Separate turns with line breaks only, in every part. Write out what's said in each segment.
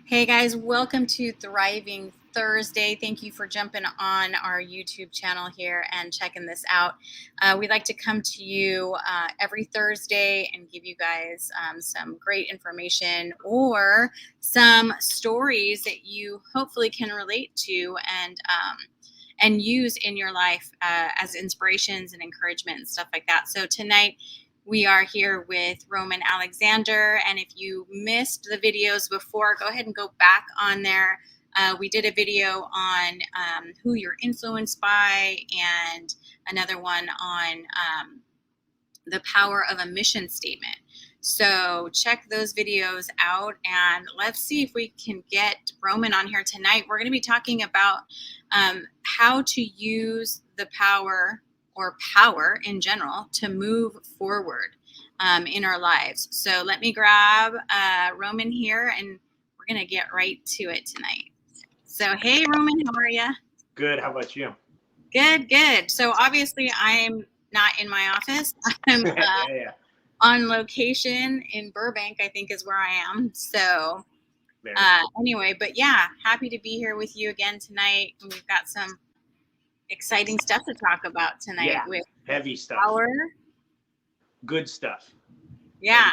Hey guys, welcome to Thriving Thursday. Thank you for jumping on our YouTube channel here and checking this out. We'd like to come to you every Thursday and give you guys some great information or some stories that you hopefully can relate to and use in your life as inspirations and encouragement and stuff like that. So tonight, we are here with Roman Alexander, and if you missed the videos before, go ahead and go back on there. We did a video on who you're influenced by, and another one on the power of a mission statement. So check those videos out, and let's see if we can get Roman on here tonight. We're going to be talking about how to use the power or power in general to move forward in our lives. So let me grab Roman here, and we're going to get right to it tonight. So, hey, Roman, how are you?
Good. How about you?
Good. So obviously I'm not in my office. I'm
Yeah.
on location in Burbank, I think is where I am. So anyway, but yeah, happy to be here with you again tonight. And we've got some exciting stuff to talk about tonight with
heavy stuff.
Power.
Good stuff.
Yeah.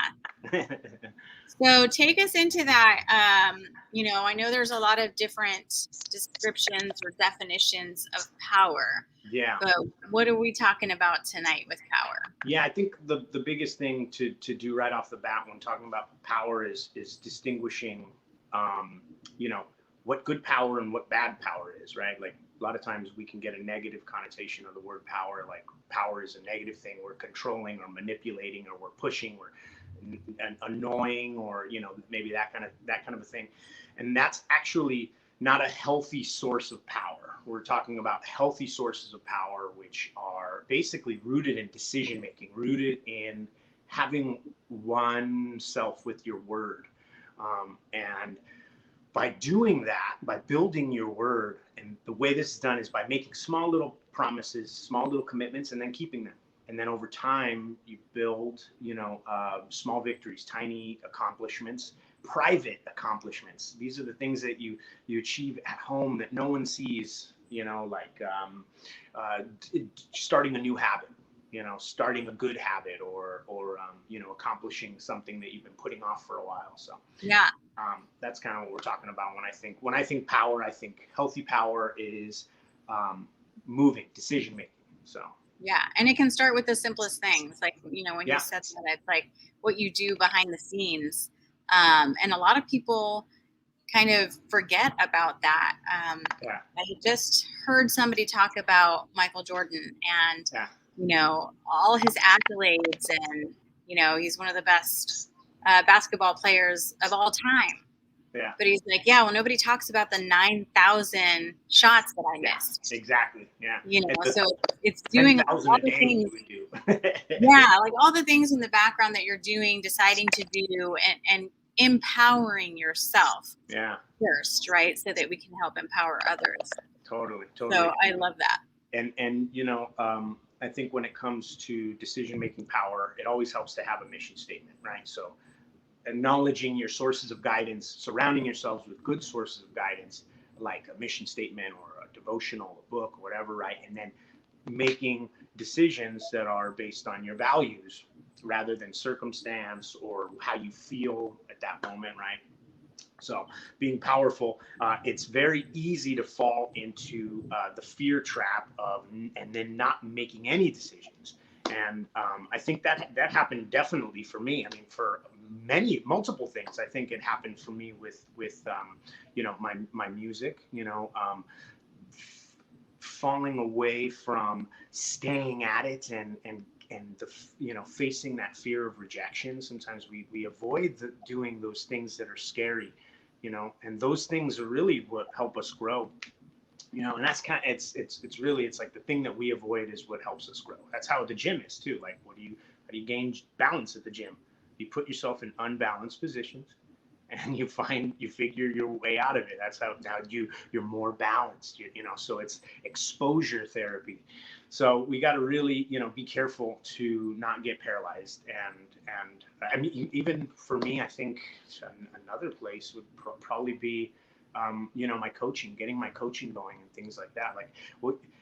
So take us into that. I know there's a lot of different descriptions or definitions of power.
Yeah.
But what are we talking about tonight with power?
Yeah, I think the biggest thing to do right off the bat when talking about power is distinguishing, what good power and what bad power is, right? Like a lot of times we can get a negative connotation of the word power, like power is a negative thing. We're controlling or manipulating, or we're pushing, or annoying, or maybe that kind of a thing. And that's actually not a healthy source of power. We're talking about healthy sources of power, which are basically rooted in decision making, rooted in having oneself with your word. And by doing that, by building your word, and the way this is done is by making small little promises, small little commitments, and then keeping them. And then over time, you build, small victories, tiny accomplishments, private accomplishments. These are the things that you achieve at home that no one sees, like starting a new habit, starting a good habit, or accomplishing something that you've been putting off for a while. So
yeah,
that's kind of what we're talking about when I think power. I think healthy power is moving, decision making. So.
Yeah, and it can start with the simplest things, like when you said that, it's like what you do behind the scenes, and a lot of people kind of forget about that. I just heard somebody talk about Michael Jordan and all his accolades, and he's one of the best basketball players of all time.
Yeah.
But he's like, well, nobody talks about the 9,000 shots that I missed.
Exactly. Yeah.
So it's doing all the things. Yeah, like all the things in the background that you're doing, deciding to do, and empowering yourself.
Yeah.
First, right, so that we can help empower others.
Totally.
So I love that.
And I think when it comes to decision making power, it always helps to have a mission statement, right? So acknowledging your sources of guidance, surrounding yourselves with good sources of guidance, like a mission statement or a devotional, a book, whatever, right? And then making decisions that are based on your values rather than circumstance or how you feel at that moment, right? So being powerful, it's very easy to fall into the fear trap of and then not making any decisions. And I think that happened definitely for me. I mean, for multiple things. I think it happened for me with my music, falling away from staying at it and facing that fear of rejection. Sometimes we avoid doing those things that are scary, and those things are really what help us grow. And that's kind of, it's like the thing that we avoid is what helps us grow. That's how the gym is too. Like how do you gain balance at the gym? You put yourself in unbalanced positions, and you figure your way out of it. That's how now you're more balanced, so it's exposure therapy. So we got to really, be careful to not get paralyzed. And I mean, even for me, I think another place would probably be, my coaching, getting my coaching going and things like that. Like,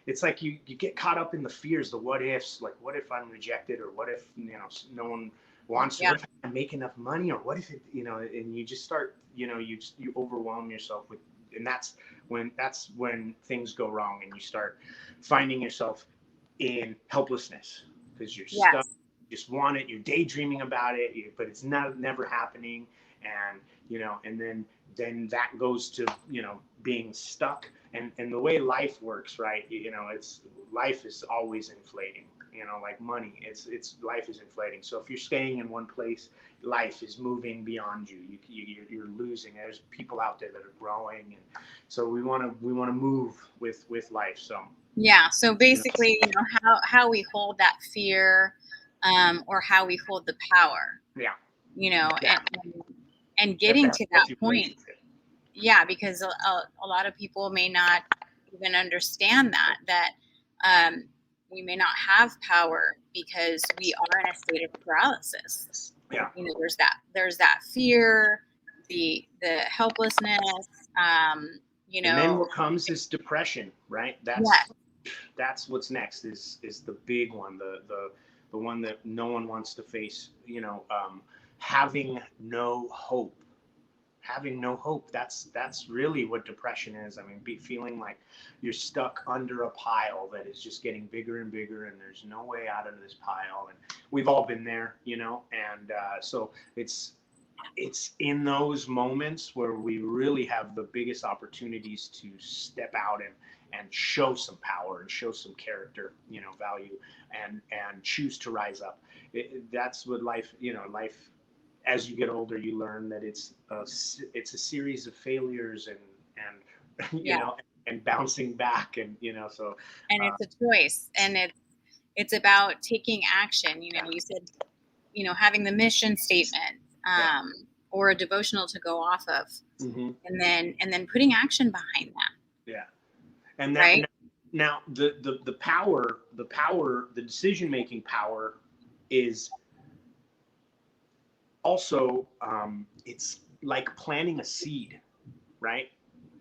it's like you get caught up in the fears, the what ifs, like what if I'm rejected, or what if, no one wants to,
Yeah.
what if I make enough money, or what if it, and you just start, you overwhelm yourself with, and that's when things go wrong, and you start finding yourself in helplessness because you're stuck.
Yes.
You just want it. You're daydreaming about it, but it's not never happening. And and then that goes to being stuck. And the way life works, right? It's life is always inflating. Like money, it's life is inflating. So if you're staying in one place, life is moving beyond you. You're losing. There's people out there that are growing, and so we want to move with life. So
Yeah. So
you know,
basically, how we hold that fear, or how we hold the power,
yeah,
you know, and
exactly.
and
That's a
getting to that
healthy
point.
relationship.
Yeah, because a lot of people may not even understand that we may not have power because we are in a state of paralysis.
Yeah.
There's that fear, the helplessness, you
And then
know.
what comes is depression, right?
Yes.
That's what's next is the big one, the one that no one wants to face. Having no hope. Having no hope. That's really what depression is. I mean, feeling like you're stuck under a pile that is just getting bigger and bigger, and there's no way out of this pile. And we've all been there, And so it's in those moments where we really have the biggest opportunities to step out and show some power and show some character, value, and choose to rise up. That's what life, as you get older, you learn that it's a series of failures and
Yeah.
and bouncing back, and so
And
uh,
it's a choice, and it's about taking action.
yeah,
You said, having the mission statement,
yeah.
or a devotional to go off of,
Hmm.
and then putting action behind that,
Yeah. And that
right?
now the decision making power is also, it's like planting a seed, right?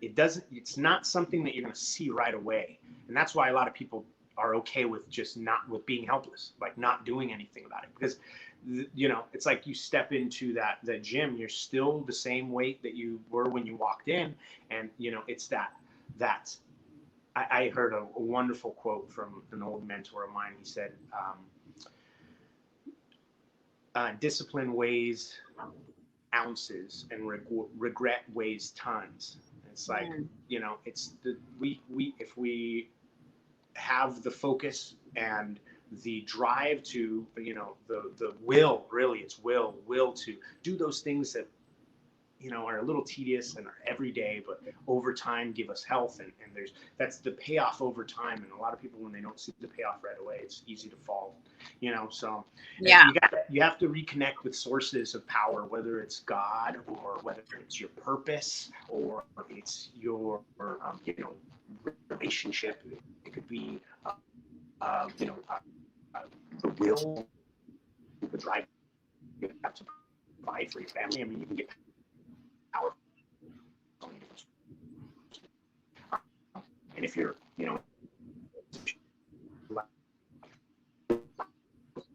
It's not something that you're going to see right away, and that's why a lot of people are okay with just not with being helpless, like not doing anything about it, because it's like you step into that gym, you're still the same weight that you were when you walked in, and it's that I heard a wonderful quote from an old mentor of mine. He said, "Discipline weighs ounces, and regret weighs tons." It's like,
Mm.
it's we if we have the focus and the drive to, the will, really, it's will to do those things that are a little tedious and are every day, but over time give us health, and that's the payoff over time. And a lot of people, when they don't see the payoff right away, it's easy to fall. So
Yeah.
you have to reconnect with sources of power, whether it's God, or whether it's your purpose, or it's your relationship. It could be uh, you know uh, the will, the drive you have to provide for your family. I mean, you can get power from so many different. And if you're,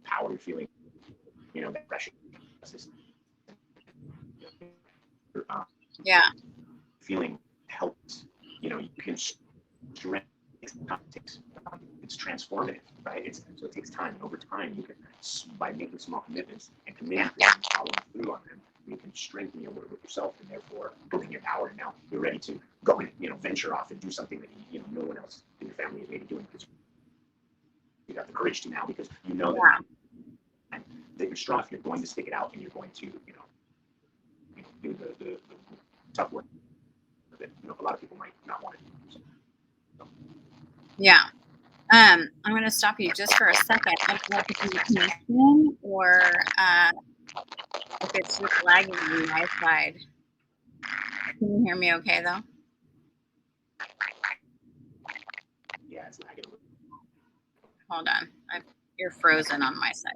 power, you're feeling, that pressure, uh,
Yeah.
feeling helpless, you can strength takes, it's transformative, right? So it takes time, and over time, you can, by making small commitments and committing to them, following through on them, you can strengthen your word with yourself, and therefore building your power. And now you're ready to go and venture off and do something that no one else in your family is maybe doing, because you got the courage to now, because
Yeah.
that you're strong enough, you're going to stick it out, and you're going to do the tough work that a lot of people might not want to do. So,
Yeah. I'm going to stop you just for a second. I don't know if it's in connection, or if it's just lagging on my side. Can you hear me okay, though?
Yeah, it's not gonna.
Hold on. You're frozen on my side.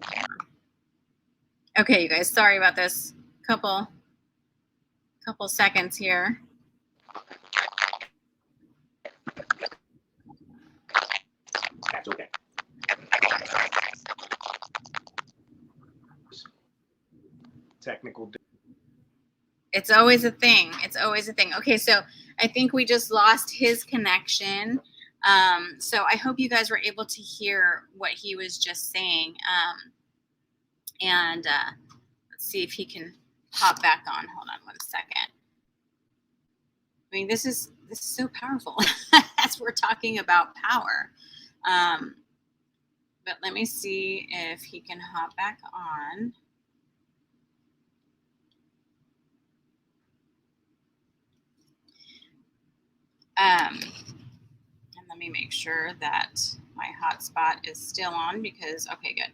Okay, you guys, sorry about this. Couple seconds here.
That's okay. Technical.
It's always a thing. It's always a thing. Okay, so I think we just lost his connection. So I hope you guys were able to hear what he was just saying. And let's see if he can hop back on. Hold on one second. I mean, this is so powerful as we're talking about power. But let me see if he can hop back on. And let me make sure that my hotspot is still on because, okay, good.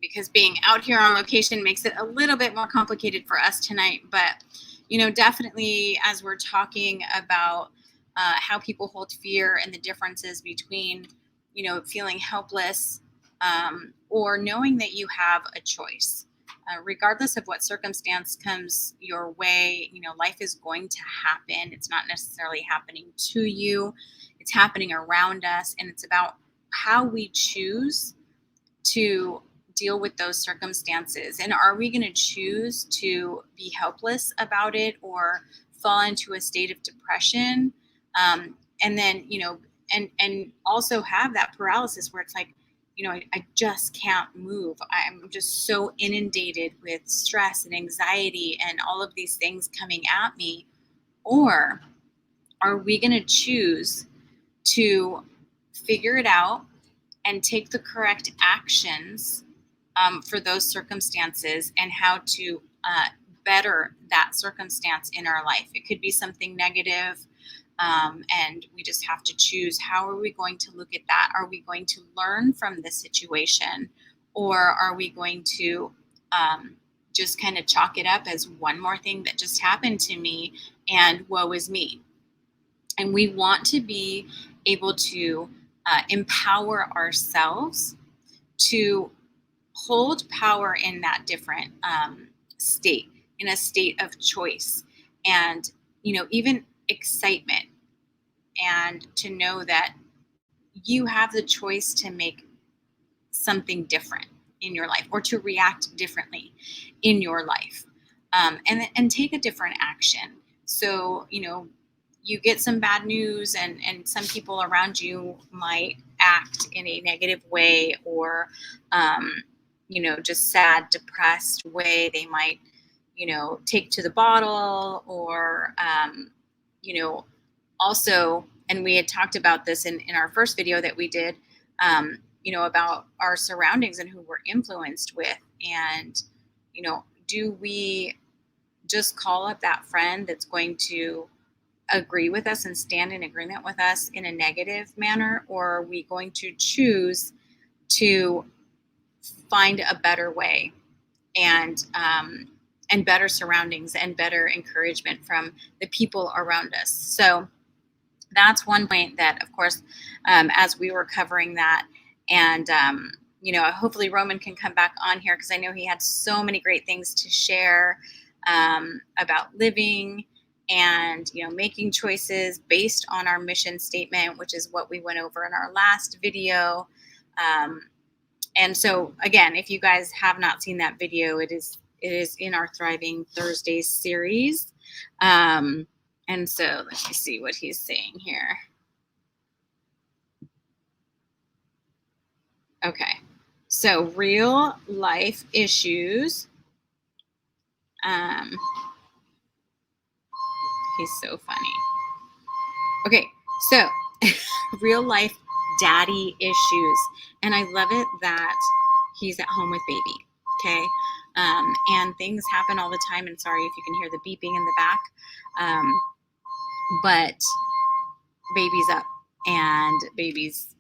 Because being out here on location makes it a little bit more complicated for us tonight. But, you know, definitely as we're talking about how people hold fear and the differences between, you know, feeling helpless or knowing that you have a choice. Regardless of what circumstance comes your way, you know, life is going to happen. It's not necessarily happening to you, it's happening around us. And it's about how we choose to deal with those circumstances. And are we going to choose to be helpless about it or fall into a state of depression? And then, you know, and also have that paralysis where it's like, you know, I just can't move. I'm just so inundated with stress and anxiety and all of these things coming at me. Or are we going to choose to figure it out and take the correct actions for those circumstances and how to better that circumstance in our life? It could be something negative, and we just have to choose how are we going to look at that? Are we going to learn from this situation, or are we going to just kind of chalk it up as one more thing that just happened to me and woe is me? And we want to be able to empower ourselves to hold power in that different state, in a state of choice, and, you know, even excitement, and to know that you have the choice to make something different in your life or to react differently in your life, and take a different action. So, you know, you get some bad news, and some people around you might act in a negative way, or you know, just sad, depressed way. They might, you know, take to the bottle, or you know, also, and we had talked about this in our first video that we did, you know, about our surroundings and who we're influenced with. And, you know, do we just call up that friend that's going to agree with us and stand in agreement with us in a negative manner, or are we going to choose to find a better way, and better surroundings and better encouragement from the people around us? So that's one point that, of course, as we were covering that, and you know, hopefully Roman can come back on here because I know he had so many great things to share about living and, you know, making choices based on our mission statement, which is what we went over in our last video. And so, again, if you guys have not seen that video, it is in our Thriving Thursdays series. And so let me see what he's saying here. Okay. So real life issues. He's so funny. Okay. So real life daddy issues. And I love it that he's at home with baby. Okay. And things happen all the time. And sorry if you can hear the beeping in the back. But baby's up and baby's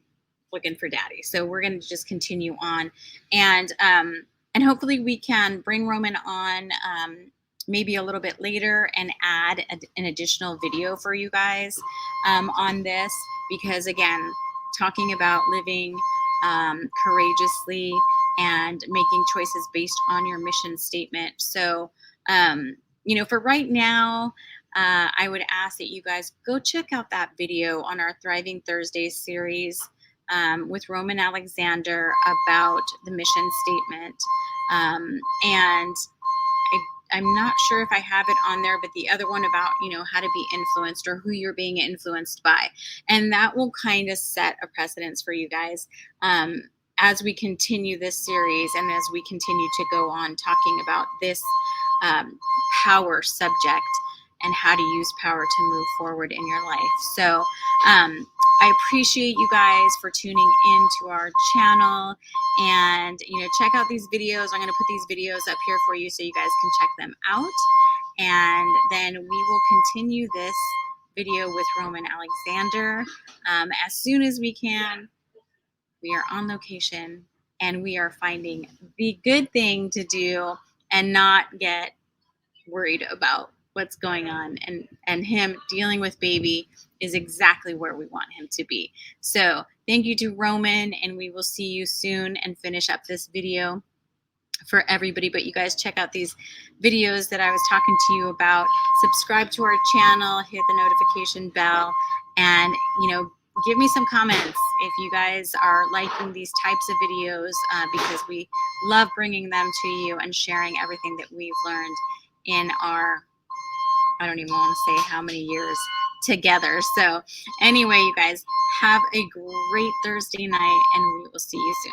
looking for daddy. So we're going to just continue on, and hopefully we can bring Roman on maybe a little bit later and add an additional video for you guys on this, because again, talking about living courageously and making choices based on your mission statement. So, for right now, I would ask that you guys go check out that video on our Thriving Thursdays series with Roman Alexander about the mission statement. And I'm not sure if I have it on there, but the other one about, how to be influenced or who you're being influenced by. And that will kind of set a precedence for you guys as we continue this series and as we continue to go on talking about this power subject and how to use power to move forward in your life. So I appreciate you guys for tuning in to our channel, and check out these videos. I'm going to put these videos up here for you so you guys can check them out, and then we will continue this video with Roman Alexander as soon as we can. We are on location and we are finding the good thing to do and not get worried about what's going on, and him dealing with baby is exactly where we want him to be. So thank you to Roman, and we will see you soon and finish up this video for everybody. But you guys check out these videos that I was talking to you about. Subscribe to our channel, hit the notification bell, and give me some comments if you guys are liking these types of videos, because we love bringing them to you and sharing everything that we've learned in our, I don't even want to say how many years together. So anyway, you guys have a great Thursday night, and we will see you soon.